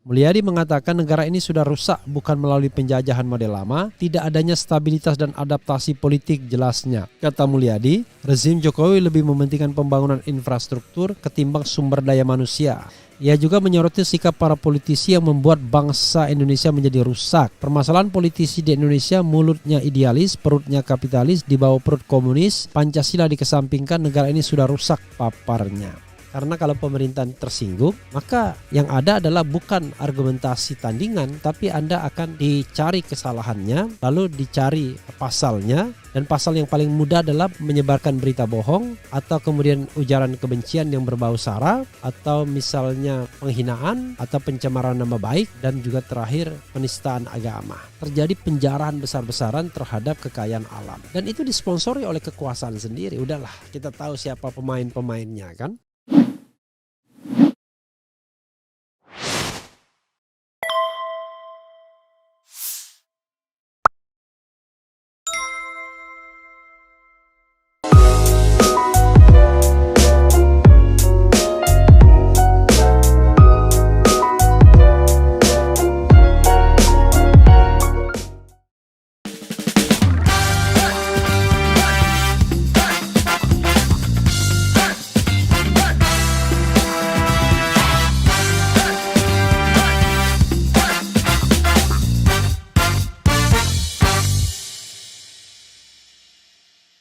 Mulyadi mengatakan negara ini sudah rusak bukan melalui penjajahan model lama, tidak adanya stabilitas dan adaptasi politik jelasnya. Kata Mulyadi, rezim Jokowi lebih mementingkan pembangunan infrastruktur ketimbang sumber daya manusia. Ia juga menyoroti sikap para politisi yang membuat bangsa Indonesia menjadi rusak. Permasalahan politisi di Indonesia, mulutnya idealis, perutnya kapitalis, di bawah perut komunis, Pancasila dikesampingkan, negara ini sudah rusak paparnya. Karena kalau pemerintahan tersinggung, maka yang ada adalah bukan argumentasi tandingan, tapi Anda akan dicari kesalahannya, lalu dicari pasalnya, dan pasal yang paling mudah adalah menyebarkan berita bohong, atau kemudian ujaran kebencian yang berbau sara, atau misalnya penghinaan, atau pencemaran nama baik, dan juga terakhir penistaan agama. Terjadi penjarahan besar-besaran terhadap kekayaan alam. Dan itu disponsori oleh kekuasaan sendiri. Udahlah, kita tahu siapa pemain-pemainnya kan.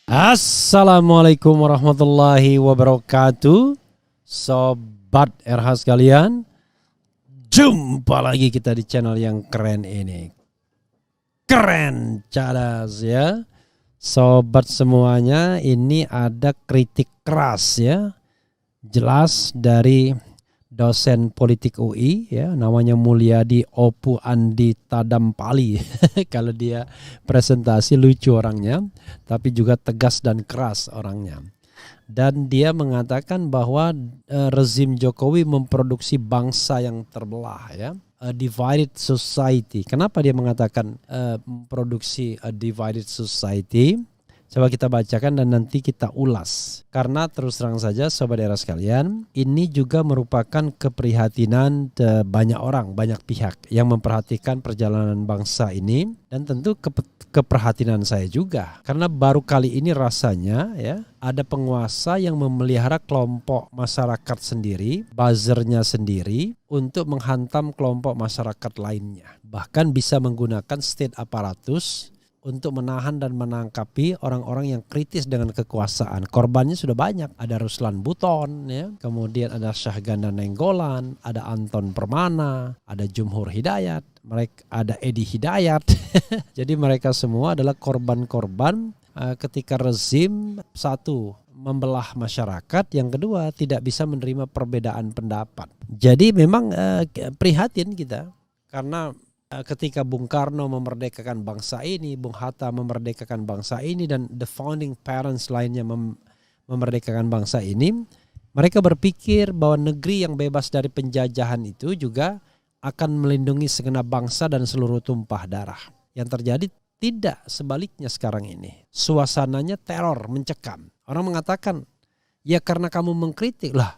Assalamualaikum warahmatullahi wabarakatuh. Sobat RH sekalian, jumpa lagi kita di channel yang keren ini. Keren cadas ya. Sobat semuanya, ini ada kritik keras ya. Jelas dari dosen politik UI ya, namanya Mulyadi Opu Andi Tadampali. Kalau dia presentasi lucu orangnya, tapi juga tegas dan keras orangnya. Dan dia mengatakan bahwa rezim Jokowi memproduksi bangsa yang terbelah ya, a divided society. Kenapa dia mengatakan memproduksi a divided society? Coba kita bacakan dan nanti kita ulas. Karena terus terang saja sobat daerah sekalian, ini juga merupakan keprihatinan banyak orang, banyak pihak yang memperhatikan perjalanan bangsa ini. Dan tentu keprihatinan saya juga. Karena baru kali ini rasanya ya, ada penguasa yang memelihara kelompok masyarakat sendiri, buzzernya sendiri, untuk menghantam kelompok masyarakat lainnya. Bahkan bisa menggunakan state apparatus untuk menahan dan menangkapi orang-orang yang kritis dengan kekuasaan. Korbannya sudah banyak. Ada Ruslan Buton, ya, kemudian ada Syahganda Nainggolan, ada Anton Permana, ada Jumhur Hidayat, mereka ada Edi Hidayat. Jadi mereka semua adalah korban-korban ketika rezim satu membelah masyarakat, yang kedua tidak bisa menerima perbedaan pendapat. Jadi memang prihatin kita karena ketika Bung Karno memerdekakan bangsa ini, Bung Hatta memerdekakan bangsa ini, dan the founding parents lainnya memerdekakan bangsa ini, mereka berpikir bahwa negeri yang bebas dari penjajahan itu juga akan melindungi segenap bangsa dan seluruh tumpah darah. Yang terjadi tidak, sebaliknya sekarang ini. Suasananya teror mencekam. Orang mengatakan, ya karena kamu mengkritik lah,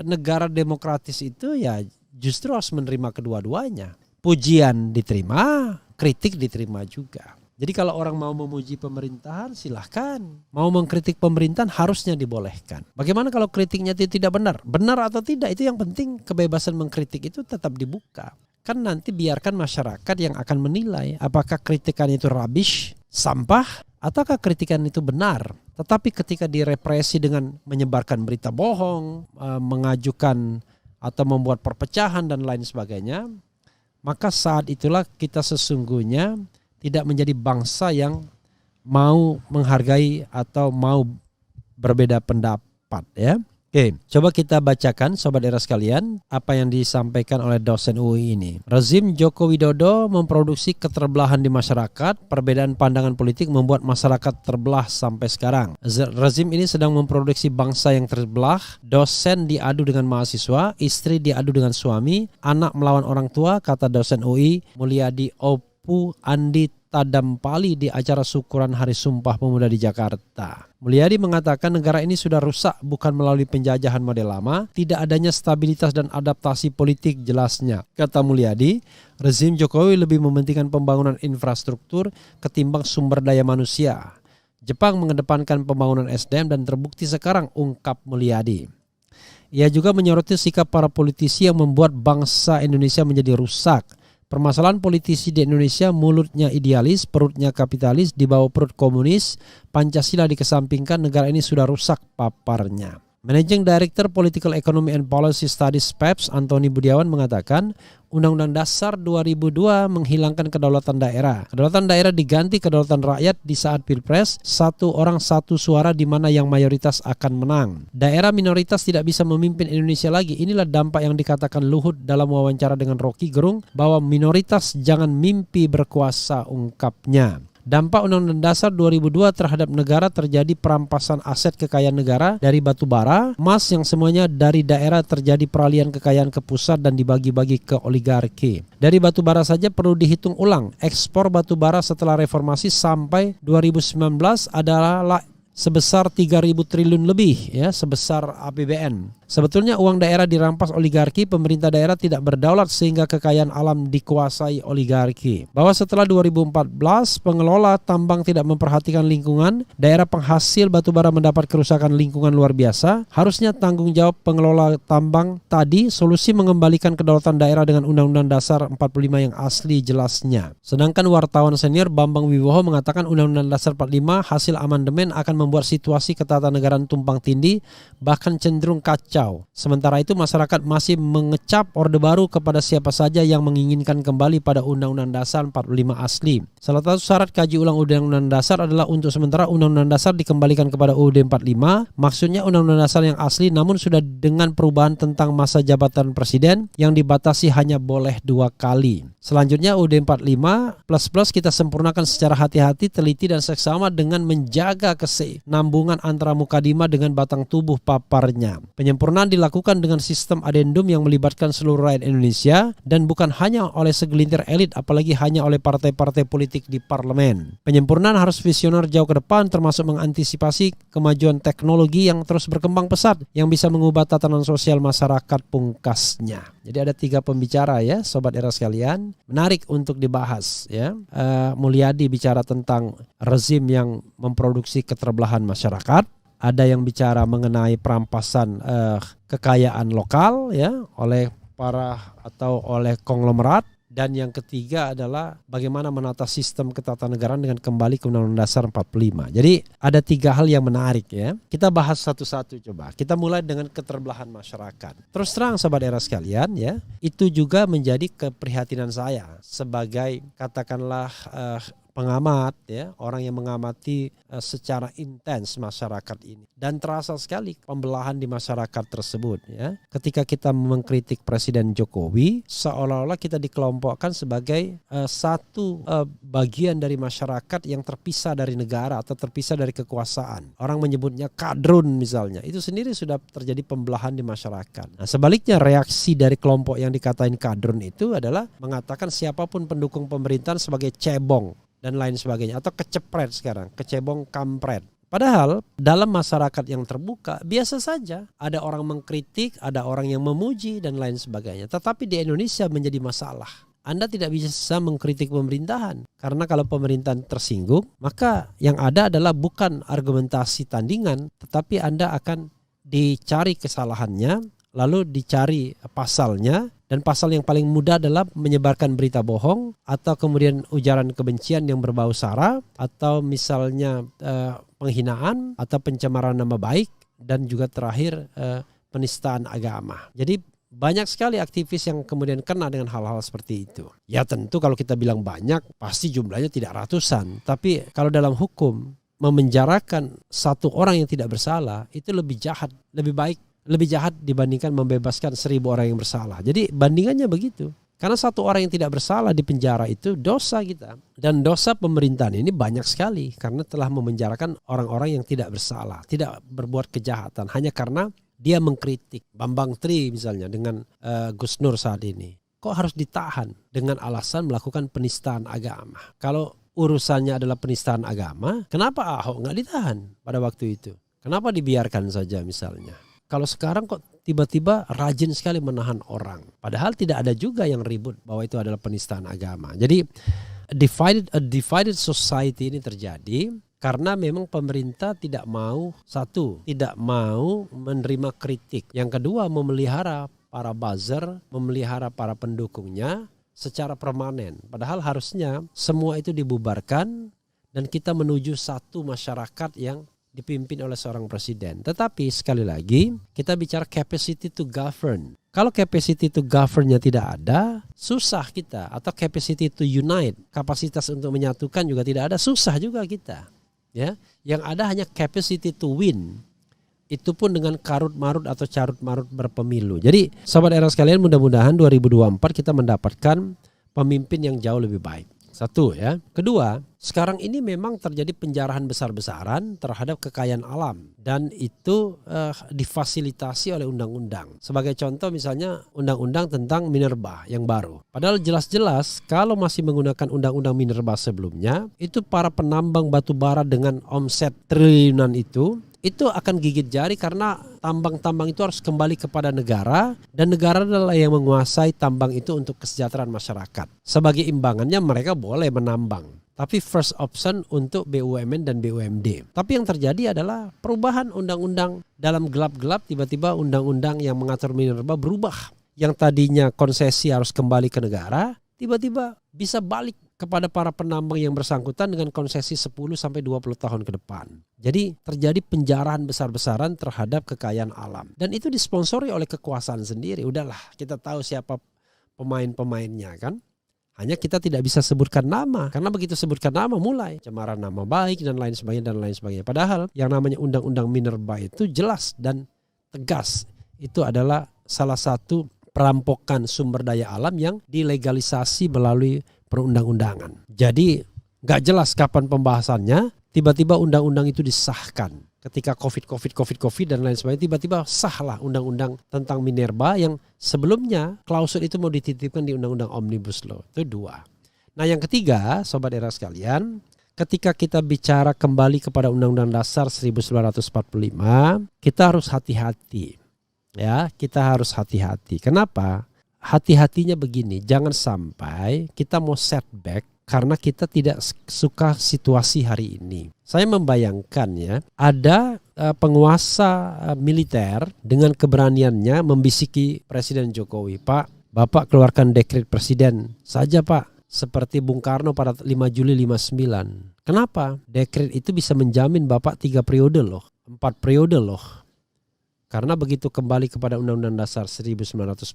negara demokratis itu ya justru harus menerima kedua-duanya. Pujian diterima, kritik diterima juga. Jadi kalau orang mau memuji pemerintahan silahkan. Mau mengkritik pemerintahan harusnya dibolehkan. Bagaimana kalau kritiknya tidak benar? Benar atau tidak itu yang penting, kebebasan mengkritik itu tetap dibuka. Kan nanti biarkan masyarakat yang akan menilai apakah kritikan itu rubbish, sampah, ataukah kritikan itu benar. Tetapi ketika direpresi dengan menyebarkan berita bohong, mengajukan atau membuat perpecahan dan lain sebagainya, maka saat itulah kita sesungguhnya tidak menjadi bangsa yang mau menghargai atau mau berbeda pendapat ya. Oke, coba kita bacakan sobat daerah sekalian apa yang disampaikan oleh dosen UI ini. Rezim Joko Widodo memproduksi keterbelahan di masyarakat, perbedaan pandangan politik membuat masyarakat terbelah sampai sekarang. Rezim ini sedang memproduksi bangsa yang terbelah, dosen diadu dengan mahasiswa, istri diadu dengan suami, anak melawan orang tua, kata dosen UI Mulyadi Opu Andi Tadampali di acara syukuran Hari Sumpah Pemuda di Jakarta. Mulyadi mengatakan negara ini sudah rusak bukan melalui penjajahan model lama, tidak adanya stabilitas dan adaptasi politik jelasnya. Kata Mulyadi, rezim Jokowi lebih mementingkan pembangunan infrastruktur ketimbang sumber daya manusia. Jepang mengedepankan pembangunan SDM dan terbukti sekarang, ungkap Mulyadi. Ia juga menyoroti sikap para politisi yang membuat bangsa Indonesia menjadi rusak. Permasalahan politisi di Indonesia, mulutnya idealis, perutnya kapitalis, di bawah perut komunis, Pancasila dikesampingkan, negara ini sudah rusak, paparnya. Managing Director Political Economy and Policy Studies PEPS, Antoni Budiawan mengatakan, Undang-Undang Dasar 2002 menghilangkan kedaulatan daerah. Kedaulatan daerah diganti kedaulatan rakyat di saat Pilpres, satu orang satu suara di mana yang mayoritas akan menang. Daerah minoritas tidak bisa memimpin Indonesia lagi. Inilah dampak yang dikatakan Luhut dalam wawancara dengan Rocky Gerung, bahwa minoritas jangan mimpi berkuasa, ungkapnya. Dampak Undang-Undang Dasar 2002 terhadap negara terjadi perampasan aset kekayaan negara dari batu bara, emas yang semuanya dari daerah, terjadi peralihan kekayaan ke pusat dan dibagi-bagi ke oligarki. Dari batu bara saja perlu dihitung ulang. Ekspor batu bara setelah reformasi sampai 2019 adalah sebesar 3.000 triliun lebih, ya, sebesar APBN. Sebetulnya uang daerah dirampas oligarki, pemerintah daerah tidak berdaulat sehingga kekayaan alam dikuasai oligarki. Bahwa setelah 2014 pengelola tambang tidak memperhatikan lingkungan, daerah penghasil batubara mendapat kerusakan lingkungan luar biasa. Harusnya tanggung jawab pengelola tambang tadi, solusi mengembalikan kedaulatan daerah dengan Undang-Undang Dasar 45 yang asli jelasnya. Sedangkan wartawan senior Bambang Wibowo mengatakan Undang-Undang Dasar 45 hasil amandemen akan membuat situasi ketatanegaraan tumpang tindih, bahkan cenderung kacau. Sementara itu masyarakat masih mengecap Orde Baru kepada siapa saja yang menginginkan kembali pada Undang-Undang Dasar 45 asli. Salah satu syarat kaji ulang Undang-Undang Dasar adalah untuk sementara Undang-Undang Dasar dikembalikan kepada UUD 45. Maksudnya Undang-Undang Dasar yang asli, namun sudah dengan perubahan tentang masa jabatan presiden yang dibatasi hanya boleh 2 kali. Selanjutnya UUD 45 plus kita sempurnakan secara hati-hati, teliti dan seksama dengan menjaga kesinambungan antara mukadimah dengan batang tubuh, paparnya. Penyempurnaan dilakukan dengan sistem adendum yang melibatkan seluruh rakyat Indonesia dan bukan hanya oleh segelintir elit, apalagi hanya oleh partai-partai politik di parlemen. Penyempurnaan harus visioner jauh ke depan, termasuk mengantisipasi kemajuan teknologi yang terus berkembang pesat yang bisa mengubah tatanan sosial masyarakat, pungkasnya. Jadi ada 3 pembicara, ya, Sobat Era sekalian. Menarik untuk dibahas, ya. Mulyadi bicara tentang rezim yang memproduksi keterbelahan masyarakat. Ada yang bicara mengenai perampasan kekayaan lokal, ya, oleh para atau oleh konglomerat. Dan yang ketiga adalah bagaimana menata sistem ketatanegaraan dengan kembali ke Undang-Undang Dasar 45. Jadi ada 3 hal yang menarik, ya. Kita bahas satu-satu coba. Kita mulai dengan keterbelahan masyarakat. Terus terang Sobat Era sekalian, ya, itu juga menjadi keprihatinan saya sebagai katakanlah pengamat, ya, orang yang mengamati secara intens masyarakat ini, dan terasa sekali pembelahan di masyarakat tersebut, ya. Ketika kita mengkritik Presiden Jokowi, seolah-olah kita dikelompokkan sebagai satu bagian dari masyarakat yang terpisah dari negara atau terpisah dari kekuasaan. Orang menyebutnya kadrun misalnya. Itu sendiri sudah terjadi pembelahan di masyarakat. Nah, sebaliknya reaksi dari kelompok yang dikatain kadrun itu adalah mengatakan siapapun pendukung pemerintahan sebagai cebong dan lain sebagainya, atau kecepret sekarang, kecebong kampret. Padahal dalam masyarakat yang terbuka biasa saja ada orang mengkritik, ada orang yang memuji dan lain sebagainya. Tetapi di Indonesia menjadi masalah. Anda tidak bisa mengkritik pemerintahan, karena kalau pemerintahan tersinggung, maka yang ada adalah bukan argumentasi tandingan, tetapi Anda akan dicari kesalahannya, lalu dicari pasalnya. Dan pasal yang paling mudah adalah menyebarkan berita bohong, atau kemudian ujaran kebencian yang berbau sara, atau misalnya penghinaan atau pencemaran nama baik, dan juga terakhir penistaan agama. Jadi banyak sekali aktivis yang kemudian kena dengan hal-hal seperti itu. Ya tentu kalau kita bilang banyak, pasti jumlahnya tidak ratusan. Tapi kalau dalam hukum memenjarakan satu orang yang tidak bersalah itu lebih jahat, lebih jahat dibandingkan membebaskan 1.000 orang yang bersalah. Jadi bandingannya begitu. Karena satu orang yang tidak bersalah di penjara itu dosa kita. Dan dosa pemerintahan ini banyak sekali karena telah memenjarakan orang-orang yang tidak bersalah, tidak berbuat kejahatan hanya karena dia mengkritik. Bambang Tri misalnya dengan Gus Nur saat ini. Kok harus ditahan dengan alasan melakukan penistaan agama? Kalau urusannya adalah penistaan agama, kenapa Ahok nggak ditahan pada waktu itu? Kenapa dibiarkan saja misalnya? Kalau sekarang kok tiba-tiba rajin sekali menahan orang. Padahal tidak ada juga yang ribut bahwa itu adalah penistaan agama. Jadi a divided society ini terjadi karena memang pemerintah tidak mau, satu, tidak mau menerima kritik. Yang kedua, memelihara para buzzer, memelihara para pendukungnya secara permanen. Padahal harusnya semua itu dibubarkan dan kita menuju satu masyarakat yang dipimpin oleh seorang presiden. Tetapi sekali lagi kita bicara capacity to govern. Kalau capacity to governnya tidak ada, susah kita. Atau capacity to unite, kapasitas untuk menyatukan juga tidak ada, susah juga kita. Ya, yang ada hanya capacity to win. Itu pun dengan karut-marut atau carut-marut berpemilu. Jadi sobat era sekalian, mudah-mudahan 2024 kita mendapatkan pemimpin yang jauh lebih baik. Satu ya. Kedua, sekarang ini memang terjadi penjarahan besar-besaran terhadap kekayaan alam. Dan itu difasilitasi oleh undang-undang. Sebagai contoh misalnya undang-undang tentang minerba yang baru. Padahal jelas-jelas kalau masih menggunakan undang-undang minerba sebelumnya, itu para penambang batu bara dengan omset triliunan itu akan gigit jari karena tambang-tambang itu harus kembali kepada negara dan negara adalah yang menguasai tambang itu untuk kesejahteraan masyarakat. Sebagai imbangannya mereka boleh menambang, tapi first option untuk BUMN dan BUMD. Tapi yang terjadi adalah perubahan undang-undang dalam gelap-gelap, tiba-tiba undang-undang yang mengatur minerba berubah. Yang tadinya konsesi harus kembali ke negara, tiba-tiba bisa balik kepada para penambang yang bersangkutan dengan konsesi 10-20 tahun ke depan. Jadi terjadi penjarahan besar-besaran terhadap kekayaan alam. Dan itu disponsori oleh kekuasaan sendiri. Udahlah, kita tahu siapa pemain-pemainnya kan. Hanya kita tidak bisa sebutkan nama. Karena begitu sebutkan nama mulai cemaran nama baik dan lain sebagainya. Padahal yang namanya undang-undang minerba itu jelas dan tegas. Itu adalah salah satu perampokan sumber daya alam yang dilegalisasi melalui perundang-undangan. Jadi gak jelas kapan pembahasannya, tiba-tiba undang-undang itu disahkan. Ketika COVID dan lain sebagainya, tiba-tiba sahlah undang-undang tentang minerba yang sebelumnya klausul itu mau dititipkan di undang-undang Omnibus Law. Itu dua. Nah yang ketiga, sobat era sekalian, ketika kita bicara kembali kepada Undang-Undang Dasar 1945, kita harus hati-hati. Ya, kita harus hati-hati. Kenapa? Hati-hatinya begini, jangan sampai kita mau setback karena kita tidak suka situasi hari ini. Saya membayangkan ya, ada penguasa militer dengan keberaniannya membisiki Presiden Jokowi, Pak, Bapak keluarkan dekret presiden saja Pak, seperti Bung Karno pada 5 Juli 59. Kenapa? Dekret itu bisa menjamin Bapak 3 periode loh, 4 periode loh. Karena begitu kembali kepada Undang-Undang Dasar 1945,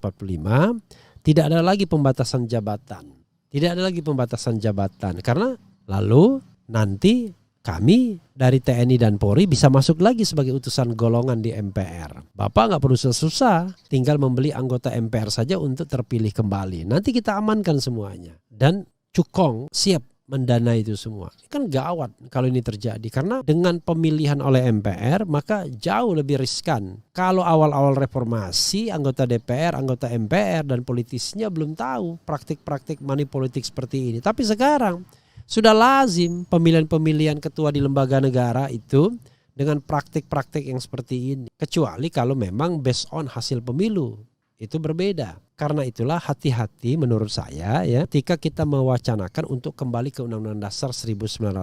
tidak ada lagi pembatasan jabatan. Tidak ada lagi pembatasan jabatan. Karena lalu nanti kami dari TNI dan Polri bisa masuk lagi sebagai utusan golongan di MPR. Bapak nggak perlu susah-susah, tinggal membeli anggota MPR saja untuk terpilih kembali. Nanti kita amankan semuanya. Dan Cukong siap mendanai itu semua. Kan gawat kalau ini terjadi karena dengan pemilihan oleh MPR maka jauh lebih riskan. Kalau awal-awal reformasi anggota DPR, anggota MPR dan politisnya belum tahu praktik-praktik money politik seperti ini. Tapi sekarang sudah lazim pemilihan-pemilihan ketua di lembaga negara itu dengan praktik-praktik yang seperti ini. Kecuali kalau memang based on hasil pemilu. Itu berbeda. Karena itulah hati-hati menurut saya ya ketika kita mewacanakan untuk kembali ke Undang-Undang Dasar 1945.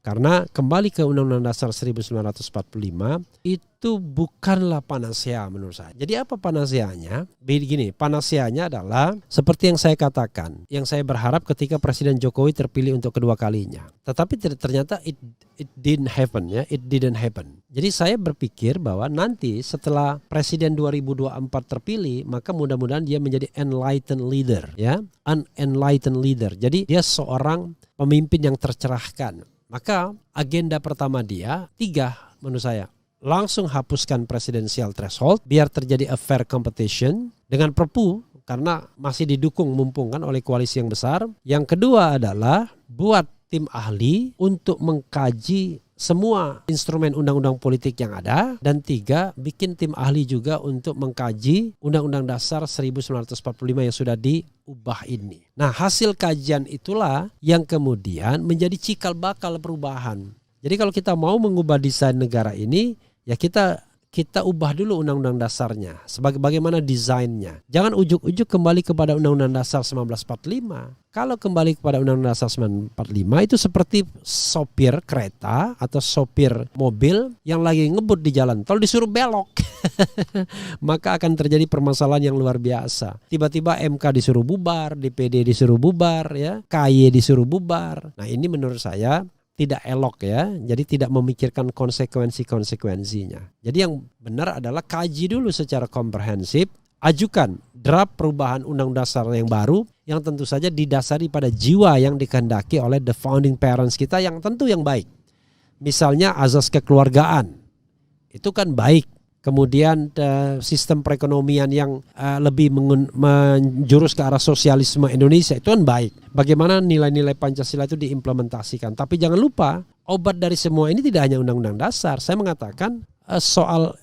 Karena kembali ke Undang-Undang Dasar 1945 itu bukanlah panacea menurut saya. Jadi apa panaceanya? Begini, panaceanya adalah seperti yang saya katakan, yang saya berharap ketika Presiden Jokowi terpilih untuk kedua kalinya. Tetapi ternyata it didn't happen ya, it didn't happen. Jadi saya berpikir bahwa nanti setelah Presiden 2024 terpilih, maka mudah-mudahan dia menjadi enlightened leader ya, an enlightened leader. Jadi dia seorang pemimpin yang tercerahkan. Maka agenda pertama dia 3 menurut saya. Langsung hapuskan presidensial threshold biar terjadi a fair competition dengan Perpu karena masih didukung mumpung kan oleh koalisi yang besar. Yang kedua adalah buat tim ahli untuk mengkaji semua instrumen undang-undang politik yang ada. Dan 3, bikin tim ahli juga untuk mengkaji Undang-Undang Dasar 1945 yang sudah ubah ini. Nah, hasil kajian itulah yang kemudian menjadi cikal bakal perubahan. Jadi kalau kita mau mengubah desain negara ini, ya kita ubah dulu undang-undang dasarnya, bagaimana desainnya. Jangan ujuk-ujuk kembali kepada undang-undang dasar 1945. Kalau kembali kepada undang-undang dasar 1945 itu seperti sopir kereta atau sopir mobil yang lagi ngebut di jalan tol disuruh belok. Maka akan terjadi permasalahan yang luar biasa. Tiba-tiba MK disuruh bubar, DPD disuruh bubar, ya, KY disuruh bubar. Nah, ini menurut saya tidak elok ya, jadi tidak memikirkan konsekuensi-konsekuensinya. Jadi yang benar adalah kaji dulu secara komprehensif, ajukan draft perubahan undang dasar yang baru yang tentu saja didasari pada jiwa yang dikehendaki oleh the founding parents kita yang tentu yang baik. Misalnya azas kekeluargaan, itu kan baik. Kemudian sistem perekonomian yang lebih menjurus ke arah sosialisme Indonesia itu kan baik. Bagaimana nilai-nilai Pancasila itu diimplementasikan. Tapi jangan lupa obat dari semua ini tidak hanya undang-undang dasar. Saya mengatakan soal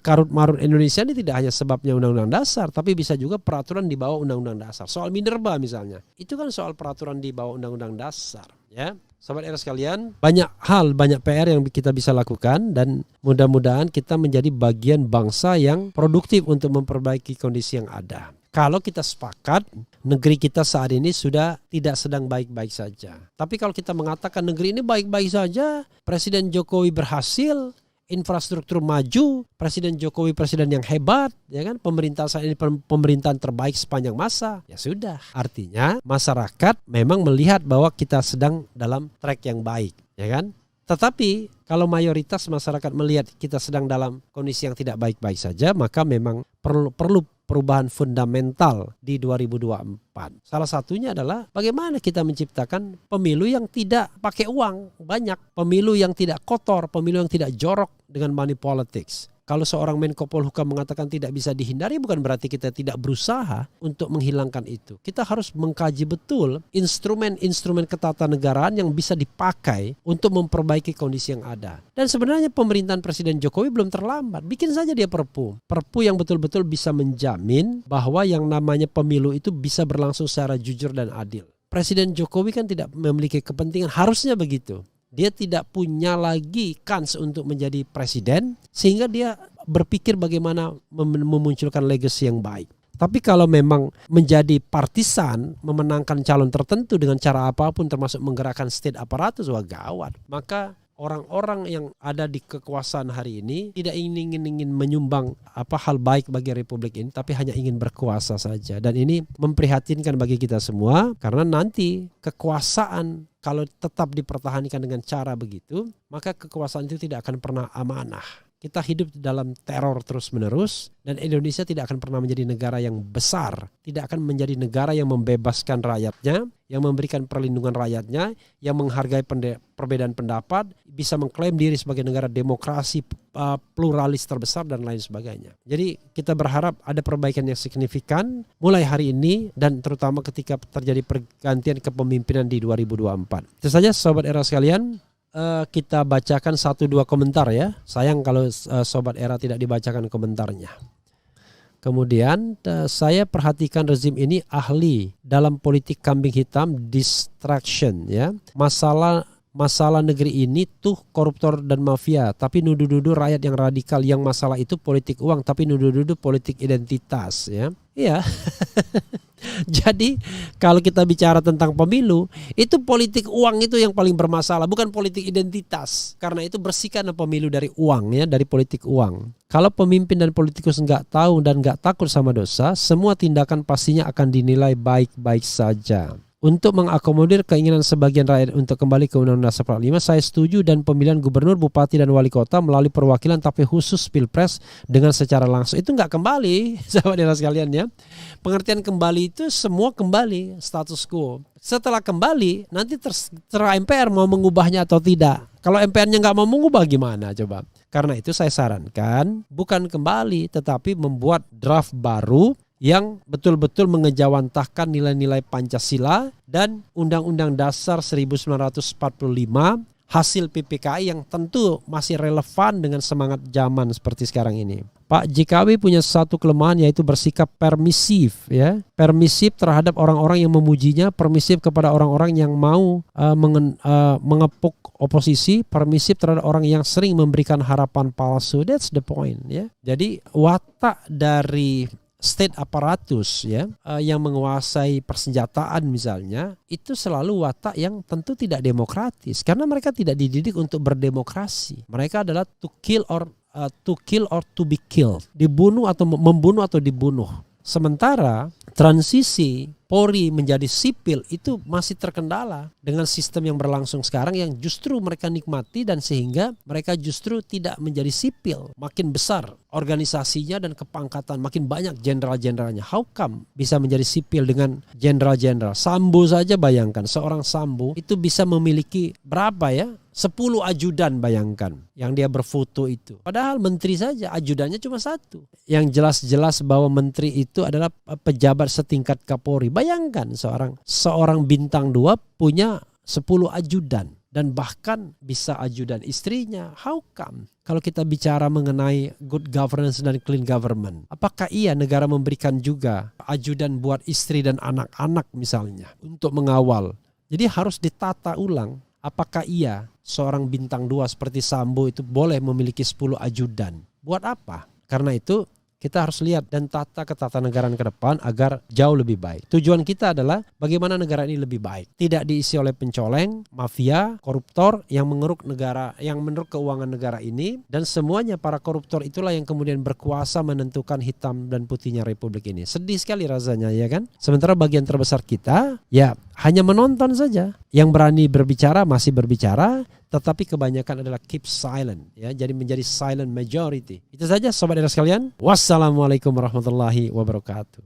karut marut Indonesia ini tidak hanya sebabnya undang-undang dasar, tapi bisa juga peraturan di bawah undang-undang dasar. Soal minerba misalnya, itu kan soal peraturan di bawah undang-undang dasar, ya. Sobat era sekalian, banyak PR yang kita bisa lakukan dan mudah-mudahan kita menjadi bagian bangsa yang produktif untuk memperbaiki kondisi yang ada. Kalau kita sepakat, negeri kita saat ini sudah tidak sedang baik-baik saja. Tapi kalau kita mengatakan negeri ini baik-baik saja, Presiden Jokowi berhasil, infrastruktur maju, Presiden Jokowi presiden yang hebat, ya kan? Pemerintah saat ini pemerintahan terbaik sepanjang masa. Ya sudah, artinya masyarakat memang melihat bahwa kita sedang dalam track yang baik, ya kan? Tetapi kalau mayoritas masyarakat melihat kita sedang dalam kondisi yang tidak baik-baik saja, maka memang perlu perubahan fundamental di 2024. Salah satunya adalah bagaimana kita menciptakan pemilu yang tidak pakai uang banyak, pemilu yang tidak kotor, pemilu yang tidak jorok dengan money politics. Kalau seorang Menko Polhukam mengatakan tidak bisa dihindari, bukan berarti kita tidak berusaha untuk menghilangkan itu. Kita harus mengkaji betul instrumen-instrumen ketatanegaraan yang bisa dipakai untuk memperbaiki kondisi yang ada. Dan sebenarnya pemerintahan Presiden Jokowi belum terlambat. Bikin saja dia perpu yang betul-betul bisa menjamin bahwa yang namanya pemilu itu bisa berlangsung secara jujur dan adil. Presiden Jokowi kan tidak memiliki kepentingan, harusnya begitu. Dia tidak punya lagi kans untuk menjadi presiden sehingga dia berpikir bagaimana memunculkan legacy yang baik. Tapi kalau memang menjadi partisan, memenangkan calon tertentu dengan cara apapun termasuk menggerakkan state apparatus, wah gawat. Maka orang-orang yang ada di kekuasaan hari ini tidak ingin menyumbang hal baik bagi republik ini, tapi hanya ingin berkuasa saja. Dan ini memprihatinkan bagi kita semua, karena nanti kekuasaan kalau tetap dipertahankan dengan cara begitu, maka kekuasaan itu tidak akan pernah amanah. Kita hidup dalam teror terus-menerus dan Indonesia tidak akan pernah menjadi negara yang besar, tidak akan menjadi negara yang membebaskan rakyatnya, yang memberikan perlindungan rakyatnya, yang menghargai perbedaan pendapat, bisa mengklaim diri sebagai negara demokrasi pluralis terbesar dan lain sebagainya. Jadi kita berharap ada perbaikan yang signifikan mulai hari ini dan terutama ketika terjadi pergantian kepemimpinan di 2024. Itu saja sobat era sekalian. Kita bacakan 1-2 komentar ya. Sayang kalau sobat era tidak dibacakan komentarnya. Kemudian saya perhatikan rezim ini ahli dalam politik kambing hitam, distraction ya. Masalah negeri ini tuh koruptor dan mafia, tapi nuduh-nuduh rakyat yang radikal. Yang masalah itu politik uang, tapi nuduh-nuduh politik identitas ya. Iya. Jadi kalau kita bicara tentang pemilu, itu politik uang itu yang paling bermasalah, bukan politik identitas. Karena itu bersihkan pemilu dari uang ya, dari politik uang. Kalau pemimpin dan politikus nggak tahu dan nggak takut sama dosa, semua tindakan pastinya akan dinilai baik-baik saja. Untuk mengakomodir keinginan sebagian rakyat untuk kembali ke Undang-Undang Dasar 45, saya setuju dan pemilihan gubernur, bupati, dan wali kota melalui perwakilan tapi khusus pilpres dengan secara langsung. Itu nggak kembali, sahabat sekalian ya. Pengertian kembali itu semua kembali status quo. Setelah kembali, nanti terserah MPR mau mengubahnya atau tidak. Kalau MPR-nya nggak mau mengubah gimana coba? Karena itu saya sarankan bukan kembali, tetapi membuat draft baru yang betul-betul mengejawantahkan nilai-nilai Pancasila dan Undang-Undang Dasar 1945 hasil PPKI yang tentu masih relevan dengan semangat zaman seperti sekarang ini. Pak JKW punya satu kelemahan, yaitu bersikap permisif, ya. Permisif terhadap orang-orang yang memujinya, permisif kepada orang-orang yang mau mengepuk oposisi, permisif terhadap orang yang sering memberikan harapan palsu. That's the point, ya. Jadi watak dari state apparatus, ya, yang menguasai persenjataan misalnya, itu selalu watak yang tentu tidak demokratis, karena mereka tidak dididik untuk berdemokrasi. Mereka adalah to kill or to be killed, dibunuh atau membunuh atau dibunuh. Sementara transisi Polri menjadi sipil itu masih terkendala dengan sistem yang berlangsung sekarang, yang justru mereka nikmati, dan sehingga mereka justru tidak menjadi sipil. Makin besar organisasinya dan kepangkatan, makin banyak jenderal-jenderalnya. How come bisa menjadi sipil dengan jenderal-jenderal? Sambo saja, bayangkan seorang Sambo itu bisa memiliki berapa ya? 10 ajudan, bayangkan, yang dia berfoto itu. Padahal menteri saja, ajudannya cuma 1. Yang jelas-jelas bahwa menteri itu adalah pejabat setingkat Kapolri. Bayangkan seorang bintang 2 punya 10 ajudan, dan bahkan bisa ajudan istrinya. How come? Kalau kita bicara mengenai good governance dan clean government, apakah iya negara memberikan juga ajudan buat istri dan anak-anak misalnya untuk mengawal? Jadi harus ditata ulang. Apakah iya seorang bintang 2 seperti Sambo itu boleh memiliki 10 ajudan? Buat apa? Karena itu kita harus lihat dan tata ketatanegaraan ke depan agar jauh lebih baik. Tujuan kita adalah bagaimana negara ini lebih baik. Tidak diisi oleh pencoleng, mafia, koruptor yang mengeruk negara, yang mengeruk keuangan negara ini. Dan semuanya para koruptor itulah yang kemudian berkuasa menentukan hitam dan putihnya republik ini. Sedih sekali rasanya, ya kan? Sementara bagian terbesar kita ya hanya menonton saja. Yang berani berbicara masih berbicara, tetapi kebanyakan adalah keep silent, ya. Jadi menjadi silent majority. Itu saja sobat era sekalian. Wassalamualaikum warahmatullahi wabarakatuh.